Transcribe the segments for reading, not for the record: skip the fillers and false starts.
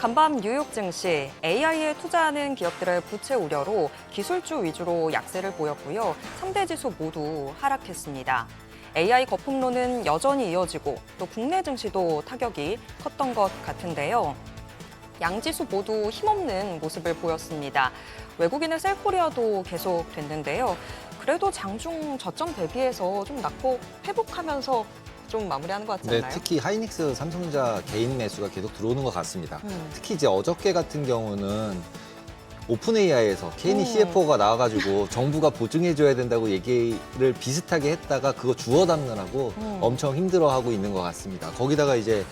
간밤 뉴욕 증시, AI에 투자하는 기업들의 부채 우려로 기술주 위주로 약세를 보였고요. 3대 지수 모두 하락했습니다. AI 거품론은 여전히 이어지고 또 국내 증시도 타격이 컸던 것 같은데요. 양지수 모두 힘없는 모습을 보였습니다. 외국인의 셀코리아도 계속됐는데요. 그래도 장중 저점 대비해서 좀 낙폭 회복하면서 좀 마무리하는 것 같지 네, 않나요? 특히 하이닉스, 삼성전자 개인 매수가 계속 들어오는 것 같습니다. 특히 이제 어저께 같은 경우는 오픈 AI에서 케이니 CFO가 나와가지고 정부가 보증해줘야 된다고 얘기를 비슷하게 했다가 그거 주워 담느라고 엄청 힘들어하고 있는 것 같습니다. 거기다가 이제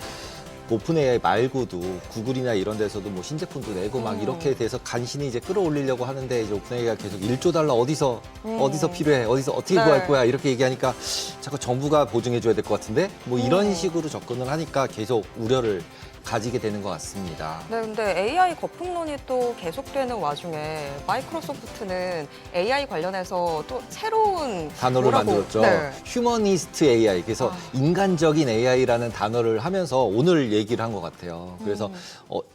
오픈 AI 말고도 구글이나 이런 데서도 뭐 신제품도 내고 막 이렇게 돼서 간신히 이제 끌어올리려고 하는데 이제 오픈 AI가 계속 1조 달러 어디서 필요해, 어디서 어떻게 네. 구할 거야 이렇게 얘기하니까 자꾸 정부가 보증해줘야 될 것 같은데 뭐 이런 식으로 접근을 하니까 계속 우려를 가지게 되는 것 같습니다. 네, 근데 AI 거품론이 또 계속되는 와중에 마이크로소프트는 AI 관련해서 또 새로운 단어를 뭐라고- 만들었죠. 네. 휴머니스트 AI. 그래서 인간적인 AI라는 단어를 하면서 오늘 얘기를 한 것 같아요. 그래서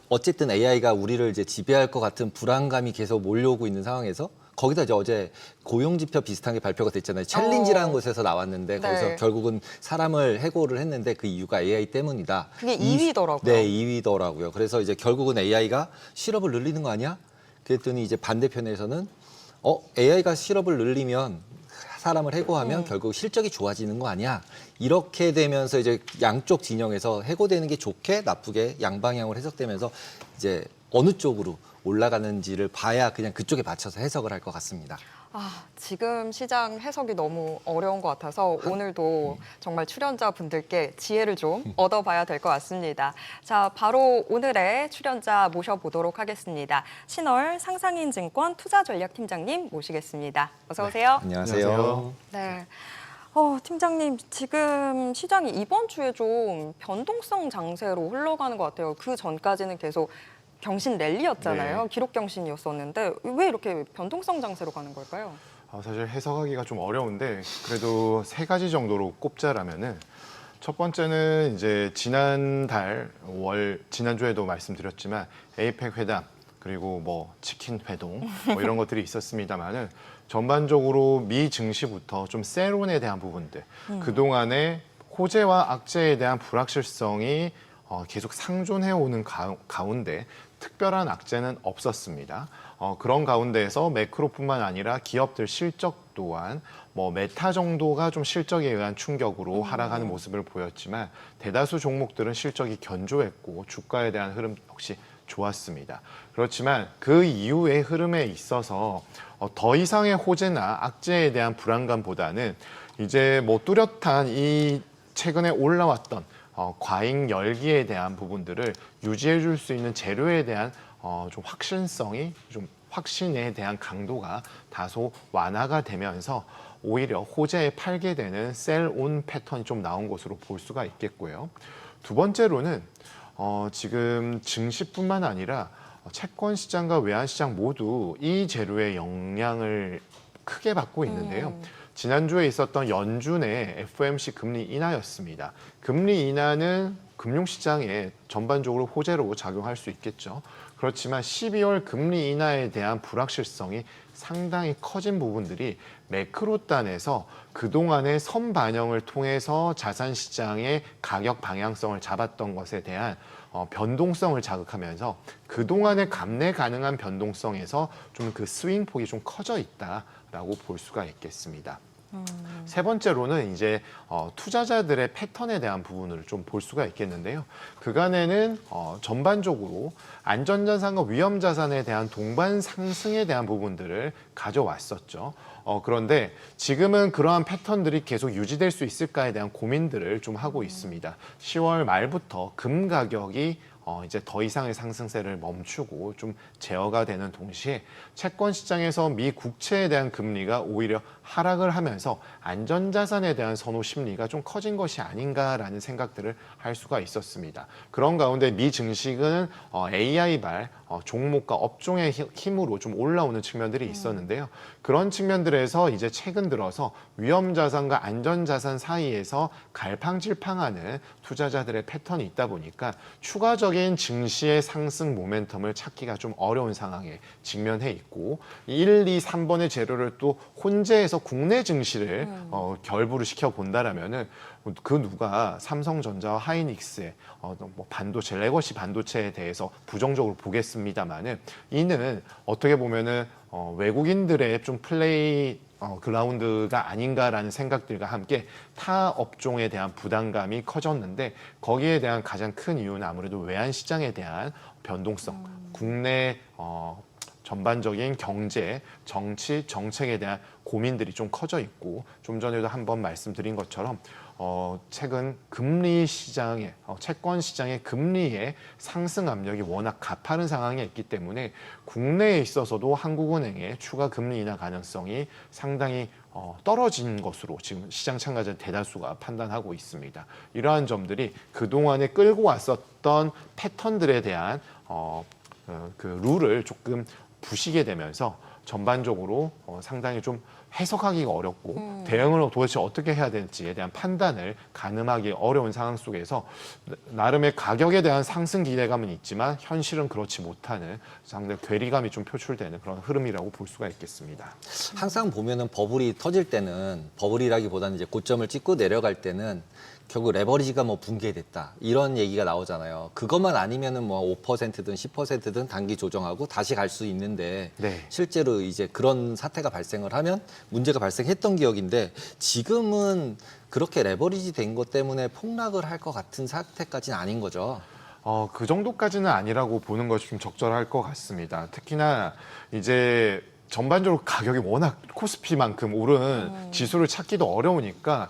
어쨌든 AI가 우리를 이제 지배할 것 같은 불안감이 계속 몰려오고 있는 상황에서 거기다 이제 어제 고용지표 비슷한 게 발표가 됐잖아요. 챌린지라는 곳에서 나왔는데 거기서 네. 결국은 사람을 해고를 했는데 그 이유가 AI 때문이다. 그게 2위더라고요. 네, 2위더라고요. 그래서 이제 결국은 AI가 실업을 늘리는 거 아니야? 그랬더니 이제 반대편에서는 AI가 실업을 늘리면 사람을 해고하면 결국 실적이 좋아지는 거 아니야? 이렇게 되면서 이제 양쪽 진영에서 해고되는 게 좋게 나쁘게 양방향으로 해석되면서 이제 어느 쪽으로 올라가는지를 봐야 그냥 그쪽에 맞춰서 해석을 할 것 같습니다. 지금 시장 해석이 너무 어려운 것 같아서 오늘도 정말 출연자 분들께 지혜를 좀 얻어봐야 될 것 같습니다. 자, 바로 오늘의 출연자 모셔보도록 하겠습니다. 신월 상상인증권 투자전략팀장님 모시겠습니다. 어서 오세요. 안녕하세요. 네. 팀장님, 지금 시장이 이번 주에 좀 변동성 장세로 흘러가는 것 같아요. 그 전까지는 계속 경신 랠리였잖아요. 네. 기록 경신이었었는데 왜 이렇게 변동성 장세로 가는 걸까요? 사실 해석하기가 좀 어려운데 그래도 세 가지 정도로 꼽자라면은 첫 번째는 이제 지난주에도 말씀드렸지만 에이펙 회담 그리고 뭐 치킨 회동 뭐 이런 것들이 있었습니다만은 전반적으로 미 증시부터 좀 세론에 대한 부분들 그동안의 호재와 악재에 대한 불확실성이 계속 상존해 오는 가운데 특별한 악재는 없었습니다. 그런 가운데에서 매크로뿐만 아니라 기업들 실적 또한 뭐 메타 정도가 좀 실적에 의한 충격으로 하락하는 모습을 보였지만 대다수 종목들은 실적이 견조했고 주가에 대한 흐름 역시 좋았습니다. 그렇지만 그 이후의 흐름에 있어서 더 이상의 호재나 악재에 대한 불안감보다는 이제 뭐 뚜렷한 이 최근에 올라왔던 과잉 열기에 대한 부분들을 유지해 줄 수 있는 재료에 대한 좀 확신에 대한 강도가 다소 완화가 되면서 오히려 호재에 팔게 되는 셀온 패턴이 좀 나온 것으로 볼 수가 있겠고요. 두 번째로는 지금 증시뿐만 아니라 채권 시장과 외환 시장 모두 이 재료의 영향을 크게 받고 있는데요. 지난주에 있었던 연준의 FOMC 금리 인하였습니다. 금리 인하는 금융시장에 전반적으로 호재로 작용할 수 있겠죠. 그렇지만 12월 금리 인하에 대한 불확실성이 상당히 커진 부분들이 매크로 단에서 그동안의 선반영을 통해서 자산시장의 가격 방향성을 잡았던 것에 대한 변동성을 자극하면서 그동안의 감내 가능한 변동성에서 좀 그 스윙폭이 좀 커져 있다라고 볼 수가 있겠습니다. 세 번째로는 이제 투자자들의 패턴에 대한 부분을 좀 볼 수가 있겠는데요. 그간에는 전반적으로 안전자산과 위험자산에 대한 동반 상승에 대한 부분들을 가져왔었죠. 그런데 지금은 그러한 패턴들이 계속 유지될 수 있을까에 대한 고민들을 좀 하고 있습니다. 10월 말부터 금 가격이 이제 더 이상의 상승세를 멈추고 좀 제어가 되는 동시에 채권 시장에서 미 국채에 대한 금리가 오히려 하락을 하면서 안전자산에 대한 선호 심리가 좀 커진 것이 아닌가라는 생각들을 할 수가 있었습니다. 그런 가운데 미 증시는 AI발 종목과 업종의 힘으로 좀 올라오는 측면들이 있었는데요. 그런 측면들에서 이제 최근 들어서 위험자산과 안전자산 사이에서 갈팡질팡하는 투자자들의 패턴이 있다 보니까 추가적인 전반적인 증시의 상승 모멘텀을 찾기가 좀 어려운 상황에 직면해 있고 1, 2, 3번의 재료를 또 혼재해서 국내 증시를 결부를 시켜 본다라면은 그 누가 삼성전자와 하이닉스의 뭐 반도체, 레거시 반도체에 대해서 부정적으로 보겠습니다만은 이는 어떻게 보면은 외국인들의 좀 플레이 그라운드가 아닌가라는 생각들과 함께 타 업종에 대한 부담감이 커졌는데 거기에 대한 가장 큰 이유는 아무래도 외환 시장에 대한 변동성, 국내 전반적인 경제, 정치, 정책에 대한 고민들이 좀 커져 있고 좀 전에도 한번 말씀드린 것처럼 최근 금리 시장의 채권 시장의 금리의 상승 압력이 워낙 가파른 상황에 있기 때문에 국내에 있어서도 한국은행의 추가 금리 인하 가능성이 상당히 떨어진 것으로 지금 시장 참가자 대다수가 판단하고 있습니다. 이러한 점들이 그동안에 끌고 왔었던 패턴들에 대한 그 룰을 조금 부시게 되면서 전반적으로 상당히 좀 해석하기가 어렵고 대응을 도대체 어떻게 해야 될지에 대한 판단을 가늠하기 어려운 상황 속에서 나름의 가격에 대한 상승 기대감은 있지만 현실은 그렇지 못하는 상당히 괴리감이 좀 표출되는 그런 흐름이라고 볼 수가 있겠습니다. 항상 보면은 버블이 터질 때는 버블이라기보다는 이제 고점을 찍고 내려갈 때는 결국 레버리지가 뭐 붕괴됐다 이런 얘기가 나오잖아요. 그것만 아니면은 뭐 5%든 10%든 단기 조정하고 다시 갈 수 있는데 네. 실제로 이제 그런 사태가 발생을 하면 문제가 발생했던 기억인데 지금은 그렇게 레버리지 된 것 때문에 폭락을 할 것 같은 사태까지는 아닌 거죠. 그 정도까지는 아니라고 보는 것이 좀 적절할 것 같습니다. 특히나 이제 전반적으로 가격이 워낙 코스피만큼 오른 지수를 찾기도 어려우니까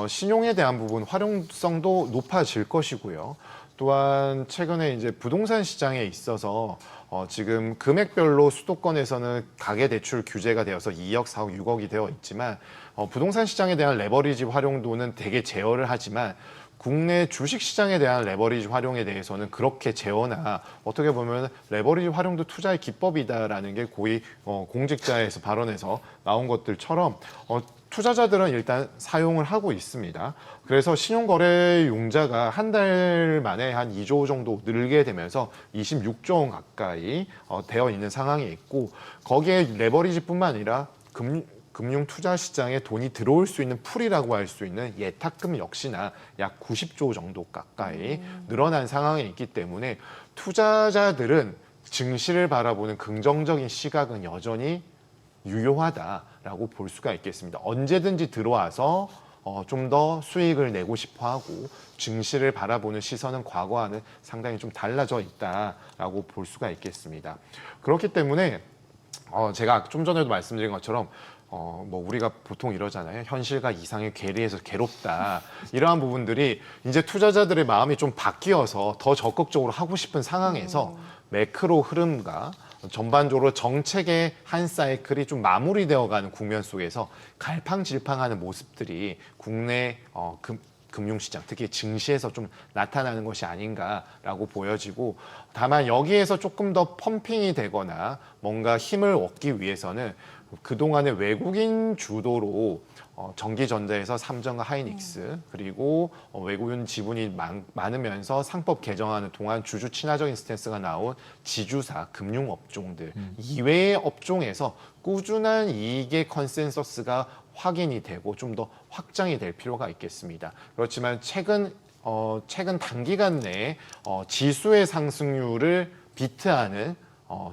신용에 대한 부분 활용성도 높아질 것이고요. 또한 최근에 이제 부동산 시장에 있어서 지금 금액별로 수도권에서는 가계대출 규제가 되어서 2억, 4억, 6억이 되어 있지만 부동산 시장에 대한 레버리지 활용도는 되게 제어를 하지만 국내 주식 시장에 대한 레버리지 활용에 대해서는 그렇게 제어나 어떻게 보면 레버리지 활용도 투자의 기법이다라는 게 고위 공직자에서 발언에서 나온 것들처럼 투자자들은 일단 사용을 하고 있습니다. 그래서 신용거래 용자가 한 달 만에 한 2조 정도 늘게 되면서 26조 원 가까이 되어 있는 상황이 있고 거기에 레버리지뿐만 아니라 금융 투자 시장에 돈이 들어올 수 있는 풀이라고 할 수 있는 예탁금 역시나 약 90조 정도 가까이 늘어난 상황에 있기 때문에 투자자들은 증시를 바라보는 긍정적인 시각은 여전히 유효하다라고 볼 수가 있겠습니다. 언제든지 들어와서 좀 더 수익을 내고 싶어 하고 증시를 바라보는 시선은 과거와는 상당히 좀 달라져 있다라고 볼 수가 있겠습니다. 그렇기 때문에 제가 좀 전에도 말씀드린 것처럼 뭐 우리가 보통 이러잖아요. 현실과 이상의 괴리에서 괴롭다. 이러한 부분들이 이제 투자자들의 마음이 좀 바뀌어서 더 적극적으로 하고 싶은 상황에서 매크로 흐름과 전반적으로 정책의 한 사이클이 좀 마무리되어가는 국면 속에서 갈팡질팡하는 모습들이 국내 금융시장, 특히 증시에서 좀 나타나는 것이 아닌가라고 보여지고 다만 여기에서 조금 더 펌핑이 되거나 뭔가 힘을 얻기 위해서는 그동안의 외국인 주도로 전기전자에서 삼성과 하이닉스 그리고 외국인 지분이 많으면서 상법 개정하는 동안 주주 친화적인 스탠스가 나온 지주사, 금융업종들 이외의 업종에서 꾸준한 이익의 컨센서스가 확인이 되고 좀 더 확장이 될 필요가 있겠습니다. 그렇지만 최근 단기간 내에 지수의 상승률을 비트하는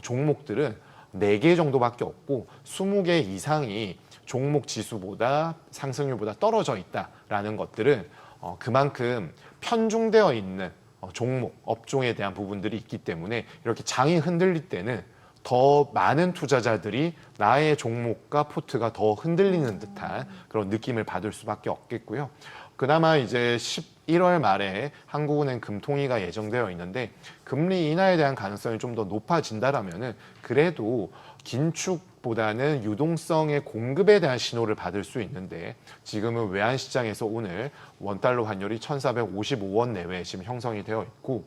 종목들은 4개 정도밖에 없고 20개 이상이 종목 지수보다 상승률보다 떨어져 있다라는 것들은 그만큼 편중되어 있는 종목, 업종에 대한 부분들이 있기 때문에 이렇게 장이 흔들릴 때는 더 많은 투자자들이 나의 종목과 포트가 더 흔들리는 듯한 그런 느낌을 받을 수밖에 없겠고요. 그나마 이제 11월 말에 한국은행 금통위가 예정되어 있는데 금리 인하에 대한 가능성이 좀 더 높아진다라면은 그래도 긴축보다는 유동성의 공급에 대한 신호를 받을 수 있는데 지금은 외환 시장에서 오늘 원달러 환율이 1,455원 내외에 지금 형성이 되어 있고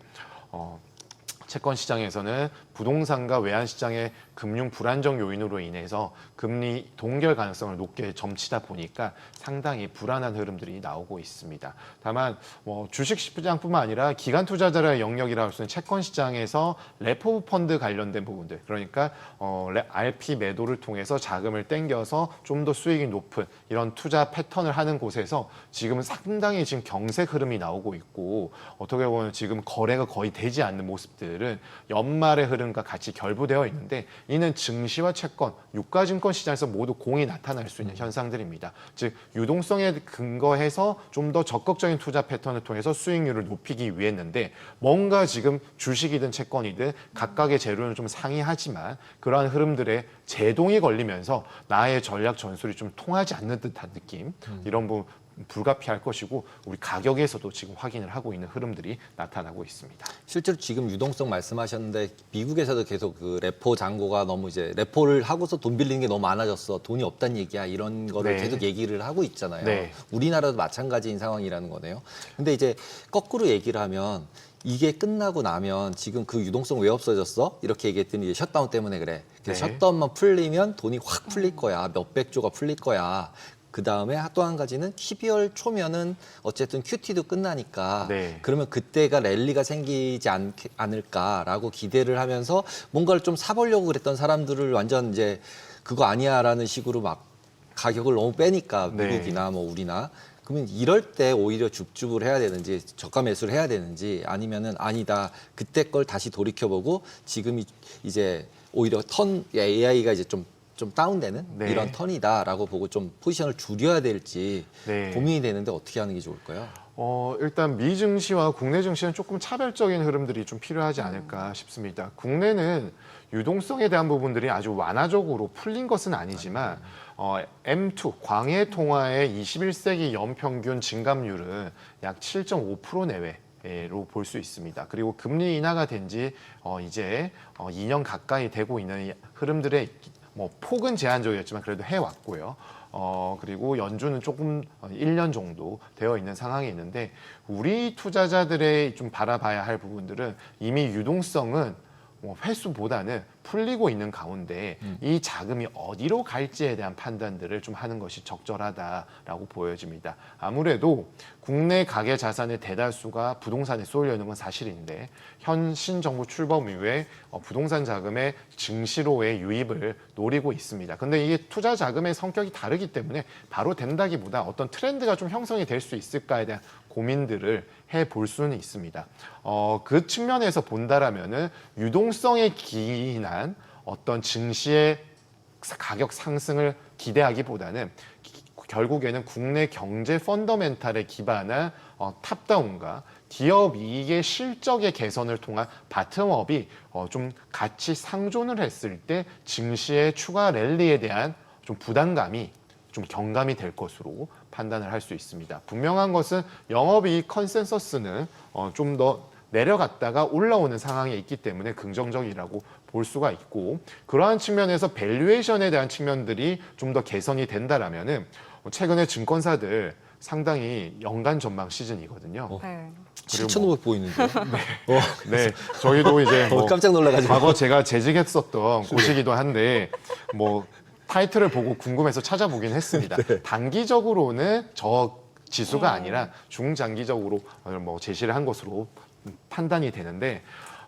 채권 시장에서는 부동산과 외환 시장의 금융 불안정 요인으로 인해서 금리 동결 가능성을 높게 점치다 보니까 상당히 불안한 흐름들이 나오고 있습니다. 다만 주식 시장뿐만 아니라 기관 투자자의 영역이라 할 수 있는 채권 시장에서 레포 펀드 관련된 부분들, 그러니까 RP 매도를 통해서 자금을 땡겨서 좀 더 수익이 높은 이런 투자 패턴을 하는 곳에서 지금은 상당히 지금 경색 흐름이 나오고 있고, 어떻게 보면 지금 거래가 거의 되지 않는 모습들은 연말의 흐름과 같이 결부되어 있는데, 이는 증시와 채권, 유가증권 시장에서 모두 공이 나타날 수 있는 현상들입니다. 즉 유동성에 근거해서 좀 더 적극적인 투자 패턴을 통해서 수익률을 높이기 위했는데, 뭔가 지금 주식이든 채권이든 각각의 재료는 좀 상이하지만 그러한 흐름들에 제동이 걸리면서 나의 전략 전술이 좀 통하지 않는 듯한 느낌, 이런 부분 불가피할 것이고, 우리 가격에서도 지금 확인을 하고 있는 흐름들이 나타나고 있습니다. 실제로 지금 유동성 말씀하셨는데 미국에서도 계속 그 레포 잔고가 너무 이제 레포를 하고서 돈 빌리는 게 너무 많아졌어. 돈이 없다는 얘기야. 이런 거를 네. 계속 얘기를 하고 있잖아요. 네. 우리나라도 마찬가지인 상황이라는 거네요. 근데 이제 거꾸로 얘기를 하면 이게 끝나고 나면 지금 그 유동성 왜 없어졌어? 이렇게 얘기했더니 이제 셧다운 때문에 그래. 그래서 네. 셧다운만 풀리면 돈이 확 풀릴 거야. 몇백 조가 풀릴 거야. 그 다음에 또 한 가지는 12월 초면은 어쨌든 QT도 끝나니까 네. 그러면 그때가 랠리가 생기지 않을까라고 기대를 하면서 뭔가를 좀 사보려고 그랬던 사람들을 완전 이제 그거 아니야라는 식으로 막 가격을 너무 빼니까 네. 미국이나 뭐 우리나 그러면 이럴 때 오히려 줍줍을 해야 되는지 저가 매수를 해야 되는지 아니면은 아니다 그때 걸 다시 돌이켜보고 지금이 이제 오히려 AI가 이제 좀 다운되는 네. 이런 턴이다라고 보고 좀 포지션을 줄여야 될지 네. 고민이 되는데 어떻게 하는 게 좋을까요? 일단 미 증시와 국내 증시는 조금 차별적인 흐름들이 좀 필요하지 않을까 싶습니다. 국내는 유동성에 대한 부분들이 아주 완화적으로 풀린 것은 아니지만 M2 광해 통화의 21세기 연평균 증감률은 약 7.5% 내외로 볼 수 있습니다. 그리고 금리 인하가 된 지 이제 2년 가까이 되고 있는 흐름들의 폭은 제한적이었지만 그래도 해왔고요. 그리고 연준은 조금 1년 정도 되어 있는 상황이 있는데, 우리 투자자들의 좀 바라봐야 할 부분들은 이미 유동성은 회수보다는 풀리고 있는 가운데 이 자금이 어디로 갈지에 대한 판단들을 좀 하는 것이 적절하다라고 보여집니다. 아무래도 국내 가계 자산의 대다수가 부동산에 쏠려 있는 건 사실인데, 현 신정부 출범 이후에 부동산 자금의 증시로의 유입을 노리고 있습니다. 근데 이게 투자 자금의 성격이 다르기 때문에 바로 된다기보다 어떤 트렌드가 좀 형성이 될 수 있을까에 대한 고민들을 해볼 수는 있습니다. 그 측면에서 본다라면은 유동성에 기인한 어떤 증시의 가격 상승을 기대하기보다는 결국에는 국내 경제 펀더멘탈에 기반한 탑다운과 기업 이익의 실적의 개선을 통한 바텀업이 좀 같이 상존을 했을 때 증시의 추가 랠리에 대한 좀 부담감이 좀 경감이 될 것으로 판단을 할 수 있습니다. 분명한 것은 영업이익 컨센서스는 좀 더 내려갔다가 올라오는 상황에 있기 때문에 긍정적이라고 볼 수가 있고, 그러한 측면에서 밸류에이션에 대한 측면들이 좀 더 개선이 된다라면은 최근에 증권사들 상당히 연간 전망 시즌이거든요. 네. 7,500 보이는데요? 네, 저희도 이제 깜짝 놀라가지고. 과거 제가 재직했었던 곳이기도 한데 타이틀을 보고 궁금해서 찾아보긴 했습니다. 네. 단기적으로는 저 지수가 아니라 중장기적으로 제시를 한 것으로 판단이 되는데,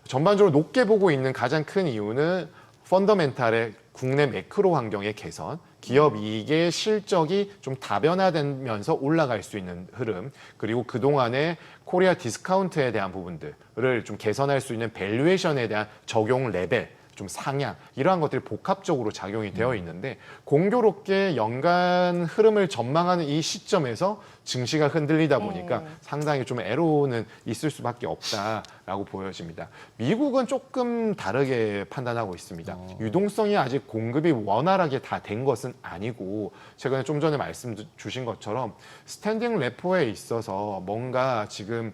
전반적으로 높게 보고 있는 가장 큰 이유는 펀더멘탈의 국내 매크로 환경의 개선, 기업 이익의 실적이 좀 다변화되면서 올라갈 수 있는 흐름, 그리고 그동안의 코리아 디스카운트에 대한 부분들을 좀 개선할 수 있는 밸류에이션에 대한 적용 레벨, 좀 상향, 이러한 것들이 복합적으로 작용이 되어 있는데, 공교롭게 연간 흐름을 전망하는 이 시점에서 증시가 흔들리다 보니까 상당히 좀 애로는 있을 수밖에 없다라고 보여집니다. 미국은 조금 다르게 판단하고 있습니다. 유동성이 아직 공급이 원활하게 다 된 것은 아니고, 최근에 좀 전에 말씀 주신 것처럼 스탠딩 레포에 있어서 뭔가 지금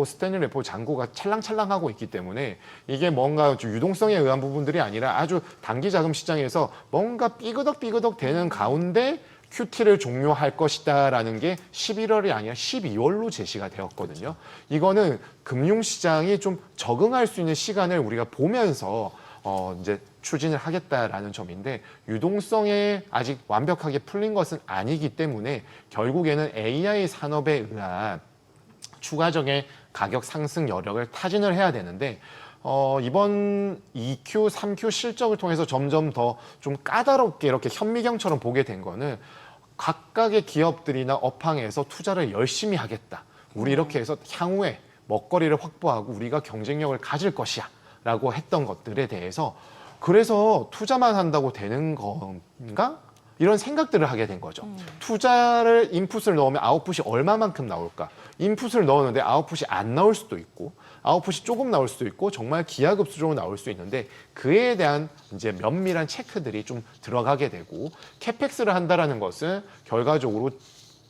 스탠딩 레포 잔고가 찰랑찰랑하고 있기 때문에 이게 뭔가 유동성에 의한 부분들이 아니라 아주 단기 자금 시장에서 뭔가 삐그덕삐그덕 되는 가운데 QT를 종료할 것이다라는 게 11월이 아니라 12월로 제시가 되었거든요. 이거는 금융시장이 좀 적응할 수 있는 시간을 우리가 보면서 이제 추진을 하겠다라는 점인데 유동성에 아직 완벽하게 풀린 것은 아니기 때문에 결국에는 AI 산업에 의한 추가적인 가격 상승 여력을 타진을 해야 되는데 이번 2Q, 3Q 실적을 통해서 점점 더 좀 까다롭게 이렇게 현미경처럼 보게 된 거는 각각의 기업들이나 업황에서 투자를 열심히 하겠다. 우리 이렇게 해서 향후에 먹거리를 확보하고 우리가 경쟁력을 가질 것이야 라고 했던 것들에 대해서 그래서 투자만 한다고 되는 건가? 이런 생각들을 하게 된 거죠. 투자를 인풋을 넣으면 아웃풋이 얼마만큼 나올까? 인풋을 넣었는데 아웃풋이 안 나올 수도 있고 아웃풋이 조금 나올 수도 있고 정말 기하급수적으로 나올 수 있는데 그에 대한 이제 면밀한 체크들이 좀 들어가게 되고 캐펙스를 한다라는 것은 결과적으로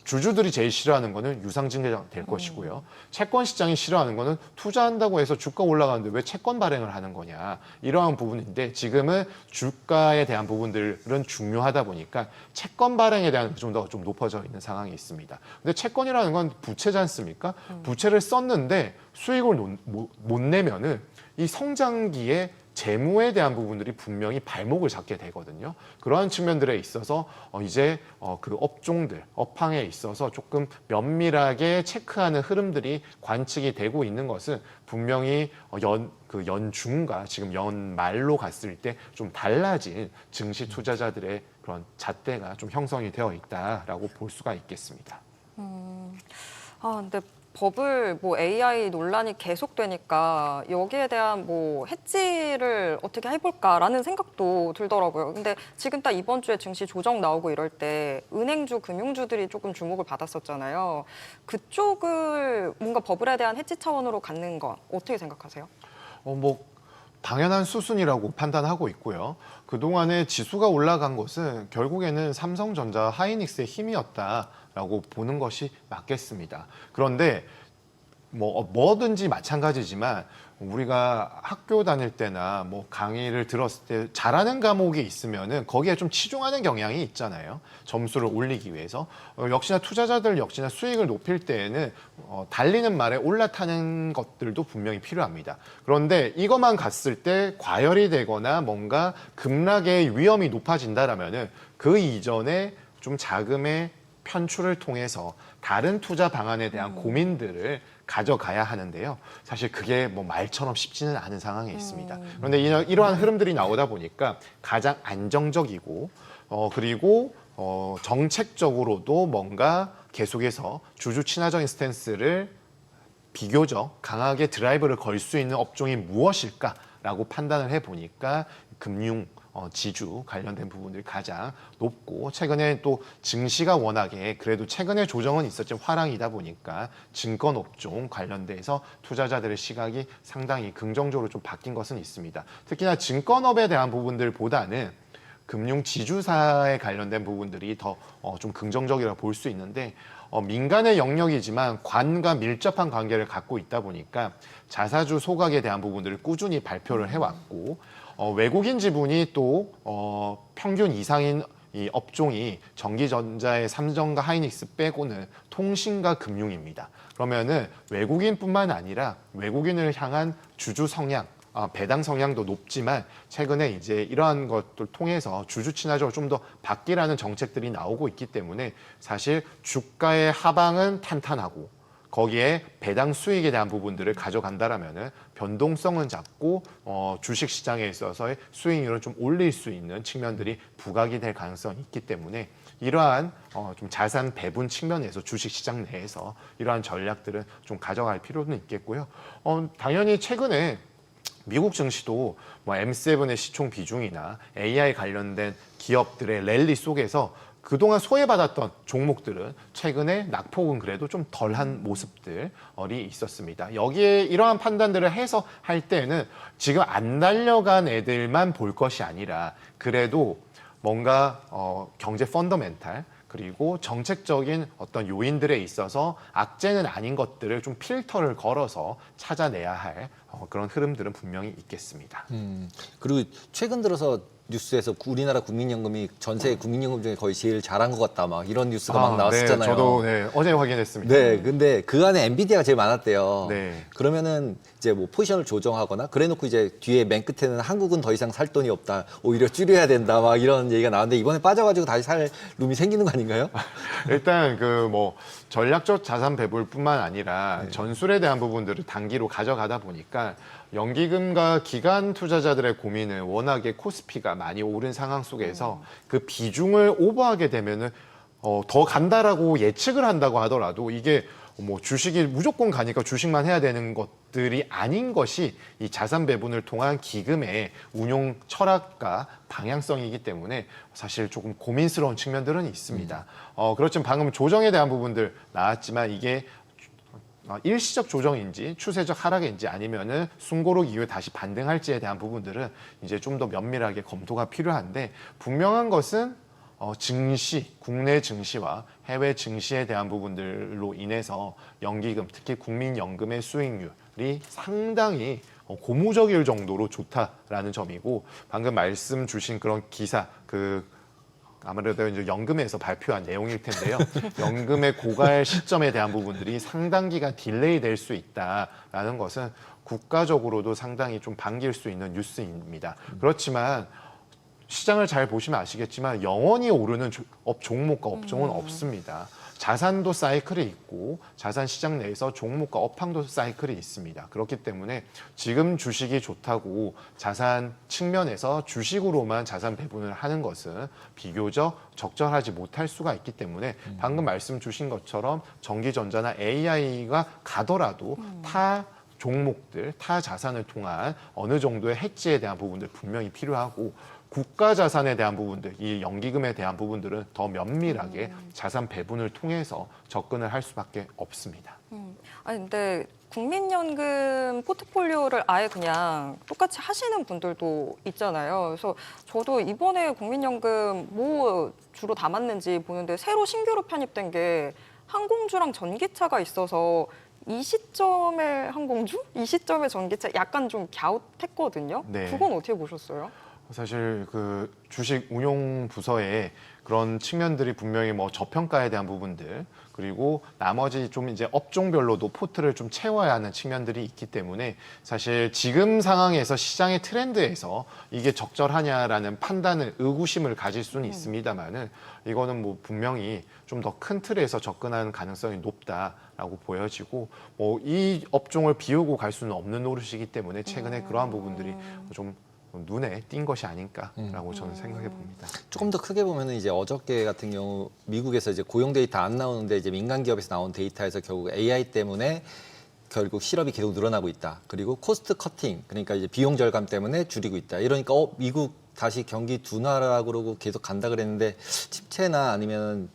주주들이 제일 싫어하는 거는 유상증자 될 것이고요. 채권 시장이 싫어하는 거는 투자한다고 해서 주가 올라가는데 왜 채권 발행을 하는 거냐. 이러한 부분인데 지금은 주가에 대한 부분들은 중요하다 보니까 채권 발행에 대한 좀 더 좀 높아져 있는 상황이 있습니다. 근데 채권이라는 건 부채지 않습니까? 부채를 썼는데 수익을 못 내면은 이 성장기에 재무에 대한 부분들이 분명히 발목을 잡게 되거든요. 그러한 측면들에 있어서 이제 그 업종들, 업황에 있어서 조금 면밀하게 체크하는 흐름들이 관측이 되고 있는 것은 분명히 연중과 지금 연말로 갔을 때 좀 달라진 증시 투자자들의 그런 잣대가 좀 형성이 되어 있다라고 볼 수가 있겠습니다. 근데 버블 AI 논란이 계속되니까 여기에 대한 해지를 어떻게 해볼까라는 생각도 들더라고요. 근데 지금 딱 이번 주에 증시 조정 나오고 이럴 때 은행주, 금융주들이 조금 주목을 받았었잖아요. 그쪽을 뭔가 버블에 대한 해지 차원으로 갖는 건 어떻게 생각하세요? 당연한 수순이라고 판단하고 있고요. 그동안에 지수가 올라간 것은 결국에는 삼성전자, 하이닉스의 힘이었다라고 보는 것이 맞겠습니다. 그런데 뭐든지 마찬가지지만 우리가 학교 다닐 때나 강의를 들었을 때 잘하는 과목이 있으면은 거기에 좀 치중하는 경향이 있잖아요. 점수를 올리기 위해서. 역시나 투자자들 역시나 수익을 높일 때에는 달리는 말에 올라타는 것들도 분명히 필요합니다. 그런데 이것만 갔을 때 과열이 되거나 뭔가 급락의 위험이 높아진다라면은 그 이전에 좀 자금의 편출을 통해서 다른 투자 방안에 대한 고민들을 가져가야 하는데요. 사실 그게 말처럼 쉽지는 않은 상황에 있습니다. 그런데 이러한 흐름들이 나오다 보니까 가장 안정적이고 그리고 정책적으로도 뭔가 계속해서 주주 친화적인 스탠스를 비교적 강하게 드라이브를 걸 수 있는 업종이 무엇일까라고 판단을 해보니까 금융, 지주 관련된 부분들이 가장 높고 최근에 또 증시가 워낙에 그래도 최근에 조정은 있었지만 화랑이다 보니까 증권 업종 관련돼서 투자자들의 시각이 상당히 긍정적으로 좀 바뀐 것은 있습니다. 특히나 증권업에 대한 부분들보다는 금융 지주사에 관련된 부분들이 더 좀 긍정적이라고 볼 수 있는데 민간의 영역이지만 관과 밀접한 관계를 갖고 있다 보니까 자사주 소각에 대한 부분들을 꾸준히 발표를 해왔고 외국인 지분이 또 평균 이상인 이 업종이 전기전자의 삼성과 하이닉스 빼고는 통신과 금융입니다. 그러면은 외국인뿐만 아니라 외국인을 향한 주주 성향, 배당 성향도 높지만 최근에 이제 이러한 것들 통해서 주주 친화적으로 좀 더 바뀌라는 정책들이 나오고 있기 때문에 사실 주가의 하방은 탄탄하고 거기에 배당 수익에 대한 부분들을 가져간다라면은 변동성은 작고 주식 시장에 있어서의 수익률을 좀 올릴 수 있는 측면들이 부각이 될 가능성이 있기 때문에 이러한 좀 자산 배분 측면에서 주식 시장 내에서 이러한 전략들은 좀 가져갈 필요는 있겠고요. 당연히 최근에 미국 증시도 M7의 시총 비중이나 AI 관련된 기업들의 랠리 속에서 그동안 소외받았던 종목들은 최근에 낙폭은 그래도 좀 덜한 모습들이 있었습니다. 여기에 이러한 판단들을 해서 할 때는 지금 안 달려간 애들만 볼 것이 아니라 그래도 뭔가 경제 펀더멘탈 그리고 정책적인 어떤 요인들에 있어서 악재는 아닌 것들을 좀 필터를 걸어서 찾아내야 할 그런 흐름들은 분명히 있겠습니다. 그리고 최근 들어서 뉴스에서 우리나라 국민연금이 전 세계 국민연금 중에 거의 제일 잘한 것 같다 막 이런 뉴스가 막 나왔었잖아요. 네, 저도 어제 확인했습니다. 네, 근데 그 안에 엔비디아가 제일 많았대요. 네. 그러면은 이제 뭐 포지션을 조정하거나 그래놓고 이제 뒤에 맨 끝에는 한국은 더 이상 살 돈이 없다, 오히려 줄여야 된다 막 이런 얘기가 나왔는데 이번에 빠져가지고 다시 살 룸이 생기는 거 아닌가요? 일단 그 뭐 전략적 자산 배분뿐만 아니라 전술에 대한 부분들을 단기로 가져가다 보니까 연기금과 기관 투자자들의 고민은 워낙에 코스피가 많이 오른 상황 속에서 그 비중을 오버하게 되면은 더 간다라고 예측을 한다고 하더라도 이게 뭐 주식이 무조건 가니까 주식만 해야 되는 것들이 아닌 것이 이 자산 배분을 통한 기금의 운용 철학과 방향성이기 때문에 사실 조금 고민스러운 측면들은 있습니다. 그렇지만 방금 조정에 대한 부분들 나왔지만 이게 일시적 조정인지 추세적 하락인지 아니면은 숨고르기 이후에 다시 반등할지에 대한 부분들은 이제 좀 더 면밀하게 검토가 필요한데 분명한 것은 증시, 국내 증시와 해외 증시에 대한 부분들로 인해서 연기금, 특히 국민연금의 수익률이 상당히 고무적일 정도로 좋다라는 점이고 방금 말씀 주신 그런 기사, 아무래도 이제 연금에서 발표한 내용일 텐데요. 연금의 고갈 시점에 대한 부분들이 상당 기간 딜레이 될 수 있다라는 것은 국가적으로도 상당히 좀 반길 수 있는 뉴스입니다. 그렇지만 시장을 잘 보시면 아시겠지만 영원히 오르는 종목과 업종은 없습니다. 자산도 사이클이 있고 자산 시장 내에서 종목과 업황도 사이클이 있습니다. 그렇기 때문에 지금 주식이 좋다고 자산 측면에서 주식으로만 자산 배분을 하는 것은 비교적 적절하지 못할 수가 있기 때문에 방금 말씀 주신 것처럼 전기전자나 AI가 가더라도 타 종목들, 타 자산을 통한 어느 정도의 해지에 대한 부분들 분명히 필요하고 국가 자산에 대한 부분들, 이 연기금에 대한 부분들은 더 면밀하게 자산 배분을 통해서 접근을 할 수밖에 없습니다. 아니 근데 국민연금 포트폴리오를 아예 그냥 똑같이 하시는 분들도 있잖아요. 그래서 저도 이번에 국민연금 뭐 주로 담았는지 보는데 새로 신규로 편입된 게 항공주랑 전기차가 있어서 이 시점에 항공주, 이 시점에 전기차 약간 좀 갸웃했거든요. 네. 그건 어떻게 보셨어요? 사실 그 주식 운용 부서에 그런 측면들이 분명히 뭐 저평가에 대한 부분들 그리고 나머지 좀 이제 업종별로도 포트를 좀 채워야 하는 측면들이 있기 때문에 사실 지금 상황에서 시장의 트렌드에서 이게 적절하냐라는 판단을 의구심을 가질 수는 있습니다만은 이거는 뭐 분명히 좀 더 큰 틀에서 접근하는 가능성이 높다라고 보여지고 뭐 이 업종을 비우고 갈 수는 없는 노릇이기 때문에 최근에 그러한 부분들이 좀 눈에 띈 것이 아닐까라고 저는 생각해 봅니다. 조금 더 크게 보면은 이제 어저께 같은 경우 미국에서 이제 고용 데이터 안 나오는데 이제 민간 기업에서 나온 데이터에서 결국 AI 때문에 결국 실업이 계속 늘어나고 있다. 그리고 코스트 커팅, 그러니까 이제 비용 절감 때문에 줄이고 있다. 이러니까 미국 다시 경기 둔화라고 그러고 계속 간다 그랬는데 침체나 아니면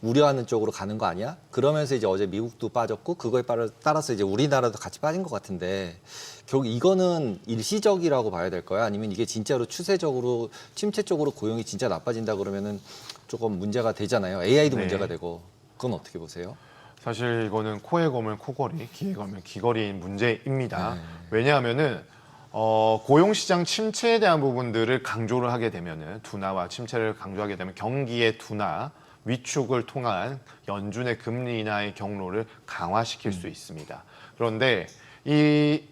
우려하는 쪽으로 가는 거 아니야? 그러면서 이제 어제 미국도 빠졌고 그거에 따라서 이제 우리나라도 같이 빠진 것 같은데 결국 이거는 일시적이라고 봐야 될까요? 아니면 이게 진짜로 추세적으로 침체 쪽으로 고용이 진짜 나빠진다 그러면은 조금 문제가 되잖아요. AI도 네. 문제가 되고 그건 어떻게 보세요? 사실 이거는 코에 걸면 코걸이, 귀에 걸면 귀걸이인 문제입니다. 왜냐하면은 고용시장 침체에 대한 부분들을 강조를 하게 되면은 둔화와 침체를 강조하게 되면 경기의 둔화, 위축을 통한 연준의 금리 인하의 경로를 강화시킬 수 있습니다. 그런데 이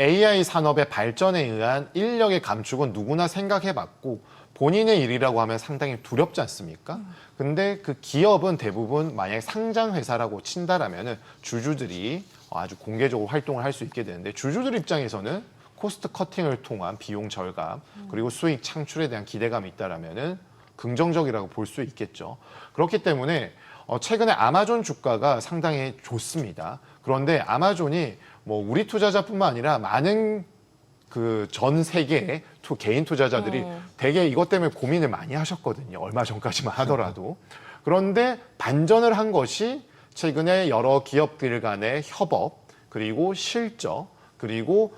AI 산업의 발전에 의한 인력의 감축은 누구나 생각해봤고 본인의 일이라고 하면 상당히 두렵지 않습니까? 근데 그 기업은 대부분 만약에 상장 회사라고 친다라면은 주주들이 아주 공개적으로 활동을 할 수 있게 되는데 주주들 입장에서는 코스트 커팅을 통한 비용 절감 그리고 수익 창출에 대한 기대감이 있다라면은 긍정적이라고 볼 수 있겠죠. 그렇기 때문에 최근에 아마존 주가가 상당히 좋습니다. 그런데 아마존이 뭐 우리 투자자뿐만 아니라 많은 그 전 세계의 개인 투자자들이 되게 이것 때문에 고민을 많이 하셨거든요. 얼마 전까지만 하더라도. 그런데 반전을 한 것이 최근에 여러 기업들 간의 협업 그리고 실적 그리고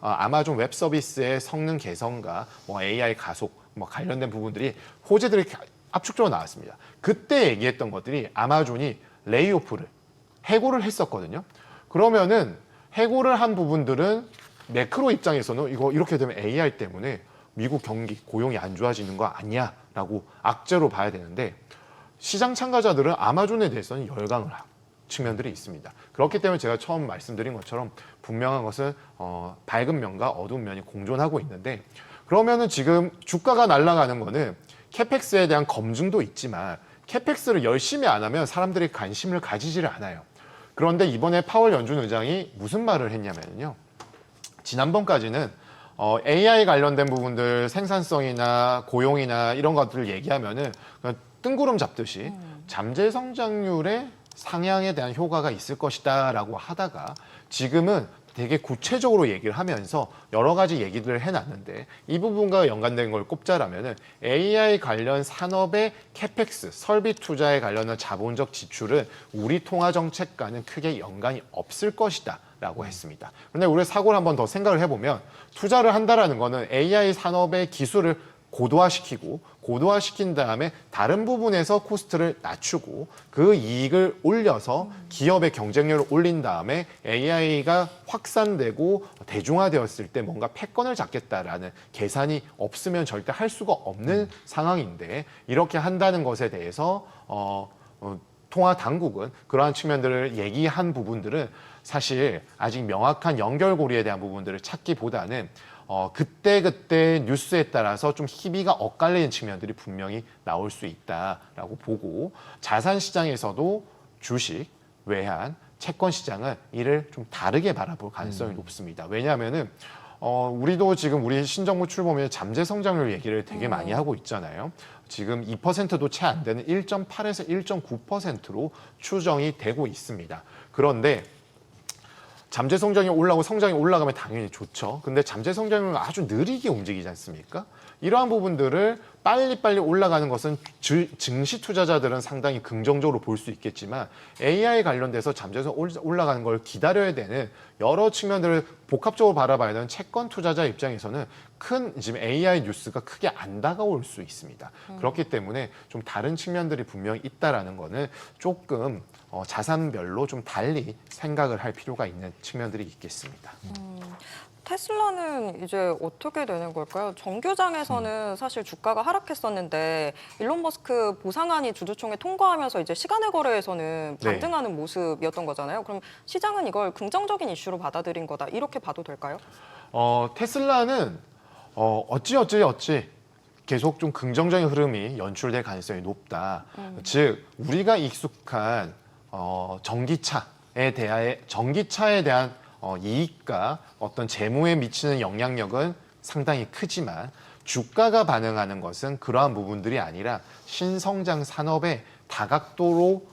아마존 웹 서비스의 성능 개선과 뭐 AI 가속 뭐 관련된 부분들이 호재들이 압축적으로 나왔습니다. 그때 얘기했던 것들이 아마존이 레이오프를 해고를 했었거든요. 그러면은 해고를 한 부분들은 매크로 입장에서는 이거 이렇게 되면 AI 때문에 미국 경기 고용이 안 좋아지는 거 아니야라고 악재로 봐야 되는데 시장 참가자들은 아마존에 대해서는 열광을 하고 측면들이 있습니다. 그렇기 때문에 제가 처음 말씀드린 것처럼 분명한 것은 밝은 면과 어두운 면이 공존하고 있는데 그러면은 지금 주가가 날아가는 거는 캐펙스에 대한 검증도 있지만 캐펙스를 열심히 안 하면 사람들이 관심을 가지지를 않아요. 그런데 이번에 파월 연준 의장이 무슨 말을 했냐면요. 지난번까지는 AI 관련된 부분들 생산성이나 고용이나 이런 것들을 얘기하면은 그냥 뜬구름 잡듯이 잠재 성장률의 상향에 대한 효과가 있을 것이다라고 하다가 지금은 되게 구체적으로 얘기를 하면서 여러 가지 얘기들을 해놨는데 이 부분과 연관된 걸 꼽자라면은 AI 관련 산업의 캐펙스, 설비 투자에 관련한 자본적 지출은 우리 통화 정책과는 크게 연관이 없을 것이다. 라고 했습니다. 그런데 우리 사고를 한번 더 생각을 해보면 투자를 한다라는 거는 AI 산업의 기술을 고도화시킨 다음에 다른 부분에서 코스트를 낮추고 그 이익을 올려서 기업의 경쟁력을 올린 다음에 AI가 확산되고 대중화되었을 때 뭔가 패권을 잡겠다라는 계산이 없으면 절대 할 수가 없는 상황인데 이렇게 한다는 것에 대해서 통화 당국은 그러한 측면들을 얘기한 부분들은 사실 아직 명확한 연결고리에 대한 부분들을 찾기보다는 그때그때 뉴스에 따라서 좀 희비가 엇갈리는 측면들이 분명히 나올 수 있다라고 보고 자산시장에서도 주식, 외환, 채권 시장은 이를 좀 다르게 바라볼 가능성이 높습니다. 왜냐하면은 우리도 지금 우리 신정부 출범에 잠재 성장률 얘기를 되게 많이 하고 있잖아요. 지금 2%도 채 안 되는 1.8에서 1.9%로 추정이 되고 있습니다. 그런데 잠재 성장이 올라가고 성장이 올라가면 당연히 좋죠. 근데 잠재 성장률은 아주 느리게 움직이지 않습니까? 이러한 부분들을 빨리빨리 올라가는 것은 증시 투자자들은 상당히 긍정적으로 볼 수 있겠지만 AI 관련돼서 잠재에서 올라가는 걸 기다려야 되는 여러 측면들을 복합적으로 바라봐야 되는 채권 투자자 입장에서는 큰 지금 AI 뉴스가 크게 안 다가올 수 있습니다. 그렇기 때문에 좀 다른 측면들이 분명히 있다라는 거는 조금 자산별로 좀 달리 생각을 할 필요가 있는 측면들이 있겠습니다. 테슬라는 이제 어떻게 되는 걸까요? 정규장에서는 사실 주가가 하락했었는데 일론 머스크 보상안이 주주총회 통과하면서 이제 시간의 거래에서는 네. 반등하는 모습이었던 거잖아요. 그럼 시장은 이걸 긍정적인 이슈로 받아들인 거다. 이렇게 봐도 될까요? 테슬라는 어찌 계속 좀 긍정적인 흐름이 연출될 가능성이 높다. 즉 우리가 익숙한 전기차에 대한 이익과 어떤 재무에 미치는 영향력은 상당히 크지만 주가가 반응하는 것은 그러한 부분들이 아니라 신성장 산업의 다각도로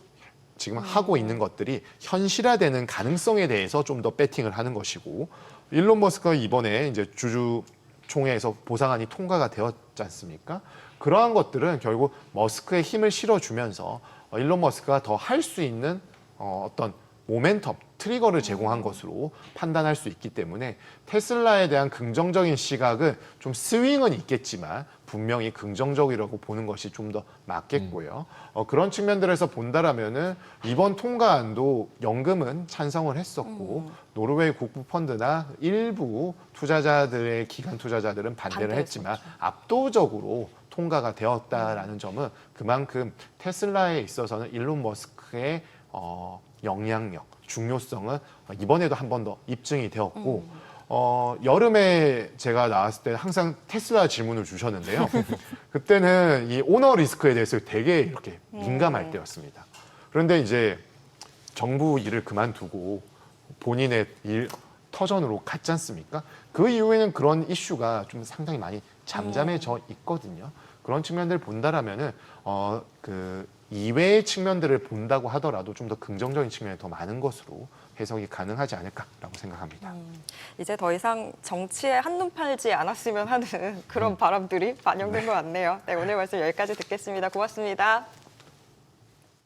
지금 하고 있는 것들이 현실화되는 가능성에 대해서 좀 더 배팅을 하는 것이고 일론 머스크가 이번에 이제 주주총회에서 보상안이 통과가 되었지 않습니까? 그러한 것들은 결국 머스크의 힘을 실어주면서 일론 머스크가 더 할 수 있는 어떤 모멘텀, 트리거를 제공한 것으로 판단할 수 있기 때문에 테슬라에 대한 긍정적인 시각은 좀 스윙은 있겠지만 분명히 긍정적이라고 보는 것이 좀 더 맞겠고요. 그런 측면들에서 본다라면은 이번 통과안도 연금은 찬성을 했었고 노르웨이 국부펀드나 일부 투자자들의 기관 투자자들은 반대를 했지만 압도적으로 통과가 되었다라는 점은 그만큼 테슬라에 있어서는 일론 머스크의 영향력, 중요성은 이번에도 한 번 더 입증이 되었고 여름에 제가 나왔을 때 항상 테슬라 질문을 주셨는데요. 그때는 이 오너 리스크에 대해서 되게 이렇게 민감할 때였습니다. 그런데 이제 정부 일을 그만두고 본인의 일 터전으로 갔지 않습니까? 그 이후에는 그런 이슈가 좀 상당히 많이 잠잠해져 있거든요. 그런 측면들을 본다라면은 그 이외의 측면들을 본다고 하더라도 좀 더 긍정적인 측면이 더 많은 것으로 해석이 가능하지 않을까라고 생각합니다. 이제 더 이상 정치에 한눈 팔지 않았으면 하는 그런 바람들이 반영된 것 같네요. 네, 오늘 말씀 여기까지 듣겠습니다. 고맙습니다.